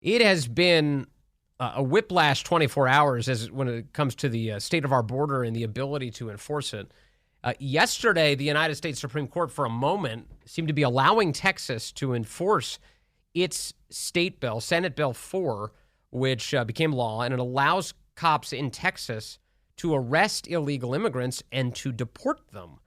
It has been a whiplash 24 hours when it comes to the state of our border and the ability to enforce it. Yesterday, the United States Supreme Court, for a moment, seemed to be allowing Texas to enforce its state bill, Senate Bill 4, which became law, and it allows cops in Texas to arrest illegal immigrants and to deport them.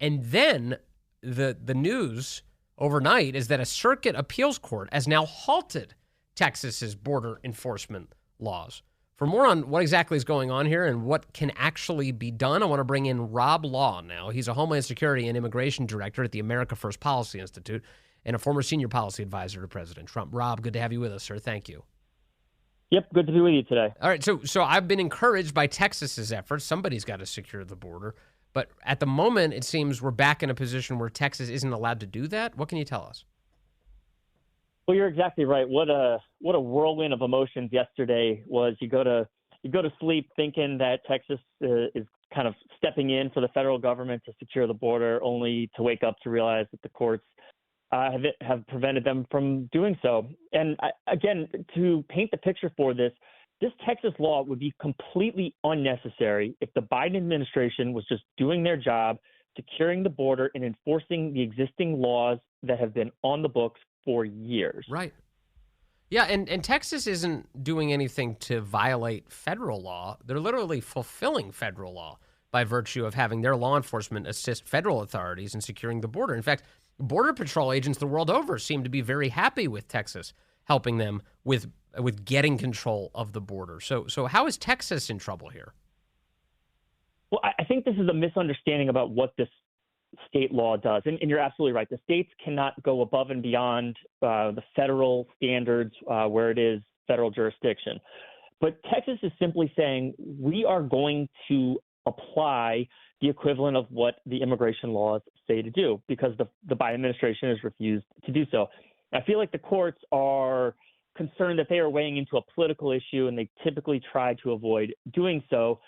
And then the news overnight is that a circuit appeals court has now halted Texas's border enforcement laws. For more on what exactly is going on here and what can actually be done, I want to bring in Rob Law now. He's a Homeland Security and Immigration Director at the America First Policy Institute and a former senior policy advisor to President Trump. Rob, good to have you with us, sir. Thank you. Yep, good to be with you today. All right, so I've been encouraged by Texas's efforts. Somebody's got to secure the border. But at the moment, it seems we're back in a position where Texas isn't allowed to do that. What can you tell us? Well, you're exactly right. What a whirlwind of emotions yesterday was. You go to sleep thinking that Texas is kind of stepping in for the federal government to secure the border, only to wake up to realize that the courts have prevented them from doing so. And again, to paint the picture for this Texas law would be completely unnecessary if the Biden administration was just doing their job, securing the border and enforcing the existing laws that have been on the books for years. Right. Yeah, and Texas isn't doing anything to violate federal law. They're literally fulfilling federal law by virtue of having their law enforcement assist federal authorities in securing the border. In fact, Border Patrol agents the world over seem to be very happy with Texas helping them with getting control of the border. So how is Texas in trouble here? Well, I think this is a misunderstanding about what this state law does. And you're absolutely right. The states cannot go above and beyond the federal standards where it is federal jurisdiction. But Texas is simply saying we are going to apply the equivalent of what the immigration laws say to do because the Biden administration has refused to do so. I feel like the courts are concerned that they are weighing into a political issue, and they typically try to avoid doing so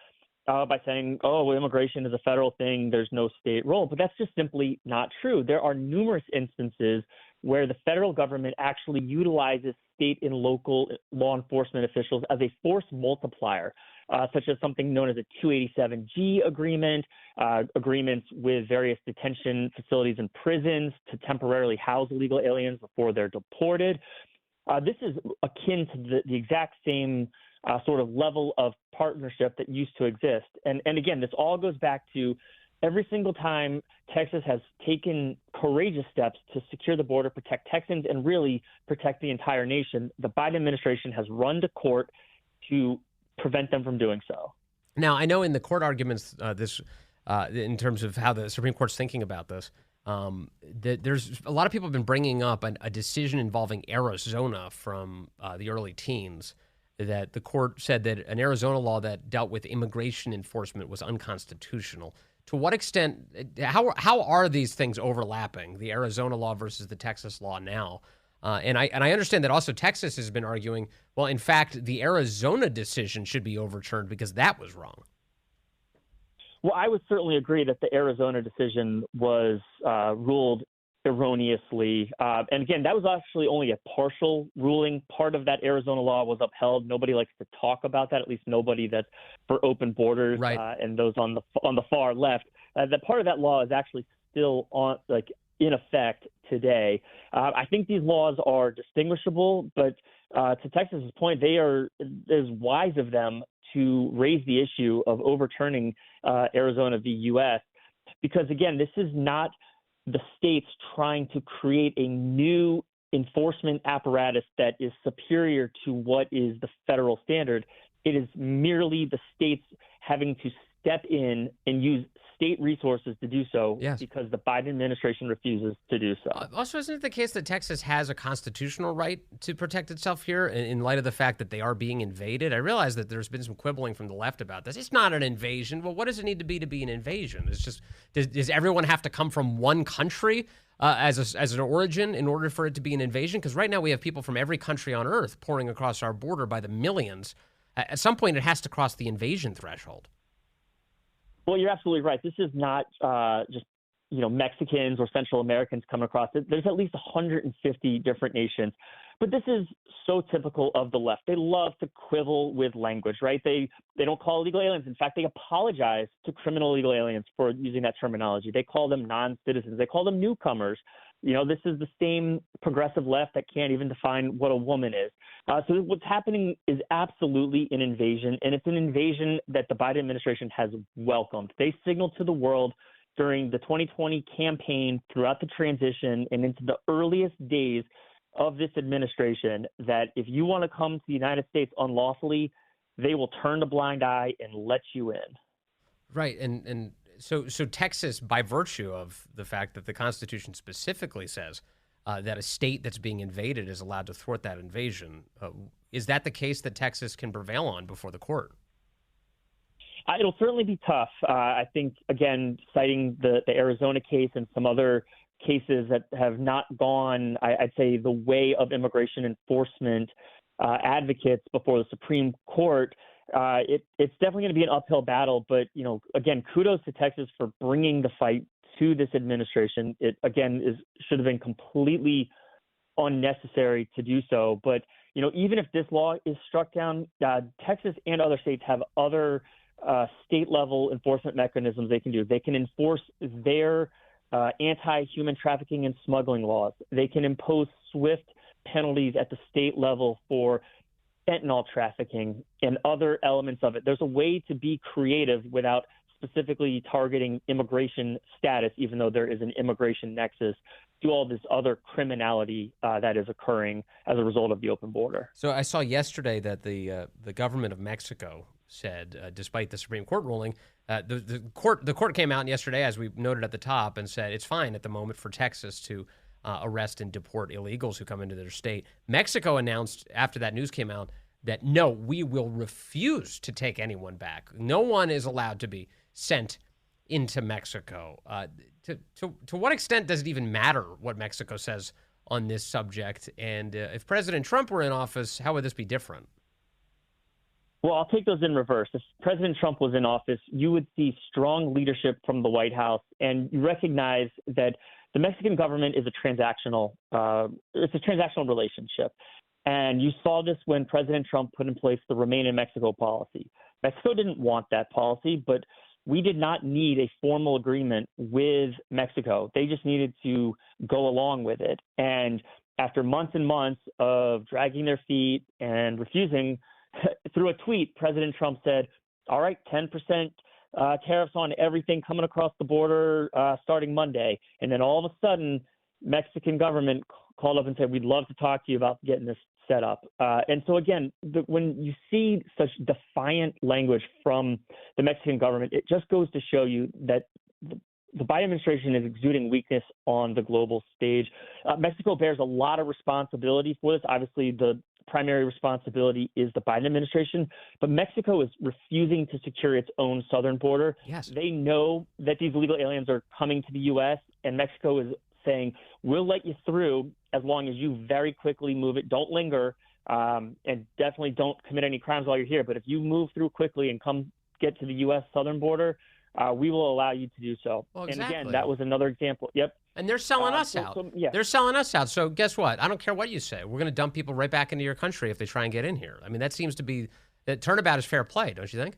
by saying, oh, well, immigration is a federal thing, there's no state role. But that's just simply not true. There are numerous instances where the federal government actually utilizes state and local law enforcement officials as a force multiplier, such as something known as a 287G agreement, agreements with various detention facilities and prisons to temporarily house illegal aliens before they're deported. This is akin to the exact same sort of level of partnership that used to exist. And again, this all goes back to every single time Texas has taken courageous steps to secure the border, protect Texans, and really protect the entire nation, the Biden administration has run to court to prevent them from doing so. Now, I know in the court arguments, in terms of how the Supreme Court's thinking about this, there's a lot of people have been bringing up a decision involving Arizona from the early teens that the court said that an Arizona law that dealt with immigration enforcement was unconstitutional. To what extent, how are these things overlapping, the Arizona law versus the Texas law now? And I understand that also Texas has been arguing, well, in fact, the Arizona decision should be overturned because that was wrong. Well, I would certainly agree that the Arizona decision was ruled erroneously. And again, that was actually only a partial ruling. Part of that Arizona law was upheld. Nobody likes to talk about that, at least nobody that's for open borders, right. And those on the far left. That part of that law is actually still in effect today. I think these laws are distinguishable, but to Texas's point, it is wise of them to raise the issue of overturning Arizona v. U.S. because, again, this is not the states trying to create a new enforcement apparatus that is superior to what is the federal standard. It is merely the states having to step in and use state resources to do so. Yes. Because the Biden administration refuses to do so. Also, isn't it the case that Texas has a constitutional right to protect itself here in light of the fact that they are being invaded? I realize that there's been some quibbling from the left about this. It's not an invasion. Well, what does it need to be an invasion? It's just, does everyone have to come from one country as an origin in order for it to be an invasion? Because right now we have people from every country on earth pouring across our border by the millions. At some point, it has to cross the invasion threshold. Well, you're absolutely right. This is not just Mexicans or Central Americans coming across it. There's at least 150 different nations. But this is so typical of the left. They love to quibble with language, right? They don't call illegal aliens. In fact, they apologize to criminal illegal aliens for using that terminology. They call them non-citizens. They call them newcomers. This is the same progressive left that can't even define what a woman is. So what's happening is absolutely an invasion, and it's an invasion that the Biden administration has welcomed. They signaled to the world during the 2020 campaign, throughout the transition, and into the earliest days of this administration that if you want to come to the United States unlawfully, they will turn a blind eye and let you in. Right. And so Texas, by virtue of the fact that the Constitution specifically says that a state that's being invaded is allowed to thwart that invasion, is that the case that Texas can prevail on before the court? It'll certainly be tough. I think, again, citing the Arizona case and some other cases that have not gone, I'd say, the way of immigration enforcement advocates before the Supreme Court, it's definitely going to be an uphill battle. But, again, kudos to Texas for bringing the fight to this administration. It, again, should have been completely unnecessary to do so. But, even if this law is struck down, Texas and other states have other state-level enforcement mechanisms they can do. They can enforce their anti-human trafficking and smuggling laws. They can impose swift penalties at the state level for fentanyl trafficking and other elements of it. There's a way to be creative without specifically targeting immigration status, even though there is an immigration nexus to all this other criminality that is occurring as a result of the open border. So I saw yesterday that the government of Mexico said, despite the Supreme Court ruling, the court came out yesterday, as we noted at the top, and said it's fine at the moment for Texas to arrest and deport illegals who come into their state. Mexico announced after that news came out that, no, we will refuse to take anyone back. No one is allowed to be sent into Mexico. To what extent does it even matter what Mexico says on this subject? And if President Trump were in office, how would this be different? Well, I'll take those in reverse. If President Trump was in office, you would see strong leadership from the White House, and you recognize that the Mexican government is a transactional relationship. And you saw this when President Trump put in place the Remain in Mexico policy. Mexico didn't want that policy, but we did not need a formal agreement with Mexico. They just needed to go along with it. And after months and months of dragging their feet and refusing, through a tweet, President Trump said, all right, 10% tariffs on everything coming across the border starting Monday. And then all of a sudden, Mexican government called up and said, we'd love to talk to you about getting this set up. And so, again, when you see such defiant language from the Mexican government, it just goes to show you that the Biden administration is exuding weakness on the global stage. Mexico bears a lot of responsibility for this. Obviously, the primary responsibility is the Biden administration, but Mexico is refusing to secure its own southern border. Yes. They know that these illegal aliens are coming to the U.S., and Mexico is saying, we'll let you through as long as you very quickly move it. Don't linger, and definitely don't commit any crimes while you're here. But if you move through quickly and come get to the U.S. southern border, we will allow you to do so. Well, exactly. And again, that was another example. Yep. And they're selling us out. Yeah. They're selling us out. So guess what? I don't care what you say. We're going to dump people right back into your country if they try and get in here. I mean, that seems to be that turnabout is fair play, don't you think?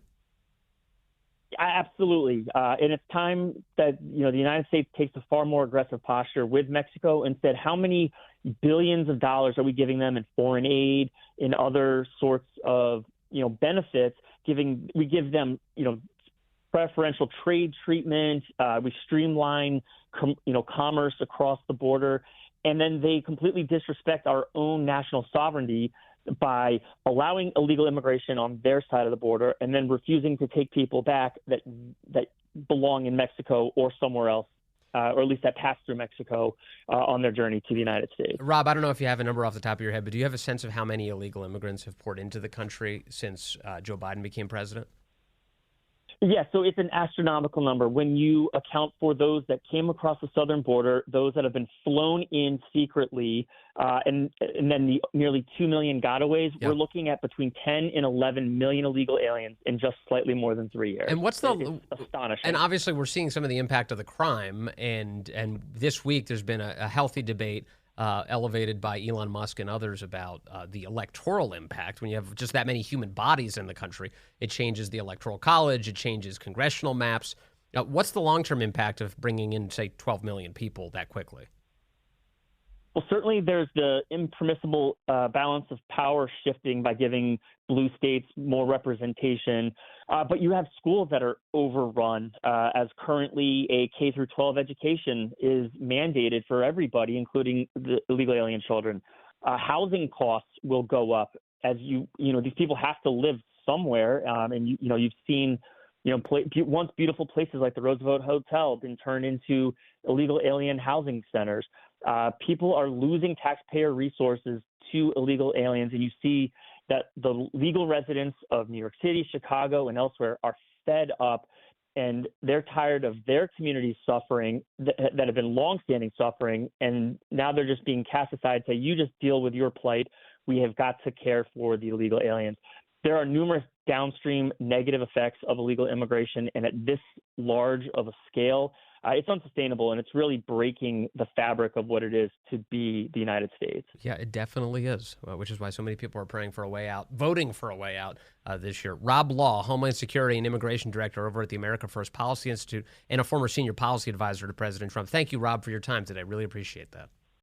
Absolutely. And it's time that, the United States takes a far more aggressive posture with Mexico and said, how many billions of dollars are we giving them in foreign aid, in other sorts of, benefits? We give them, preferential trade treatment. We streamline, commerce across the border. And then they completely disrespect our own national sovereignty by allowing illegal immigration on their side of the border and then refusing to take people back that belong in Mexico or somewhere else, or at least that pass through Mexico on their journey to the United States. Rob, I don't know if you have a number off the top of your head, but do you have a sense of how many illegal immigrants have poured into the country since Joe Biden became president? Yeah, so it's an astronomical number. When you account for those that came across the southern border, those that have been flown in secretly, and then the nearly 2 million gotaways, We're looking at between 10 and 11 million illegal aliens in just slightly more than 3 years. And what's it's astonishing. And obviously we're seeing some of the impact of the crime, and this week there's been a healthy debate elevated by Elon Musk and others about the electoral impact. When you have just that many human bodies in the country, it changes the electoral college, it changes congressional maps. What's the long-term impact of bringing in, say, 12 million people that quickly? Well, certainly there's the impermissible balance of power shifting by giving blue states more representation. But you have schools that are overrun, as currently a K through 12 education is mandated for everybody, including the illegal alien children. Housing costs will go up as these people have to live somewhere, and you've seen once beautiful places like the Roosevelt Hotel been turned into illegal alien housing centers. People are losing taxpayer resources to illegal aliens, and you see that the legal residents of New York City, Chicago, and elsewhere are fed up, and they're tired of their communities suffering that have been longstanding suffering, and now they're just being cast aside. Say, you just deal with your plight. We have got to care for the illegal aliens. There are numerous downstream negative effects of illegal immigration, and at this large of a scale, it's unsustainable, and it's really breaking the fabric of what it is to be the United States. Yeah, it definitely is, which is why so many people are praying for a way out, voting for a way out this year. Rob Law, Homeland Security and Immigration Director over at the America First Policy Institute and a former senior policy advisor to President Trump. Thank you, Rob, for your time today. Really appreciate that.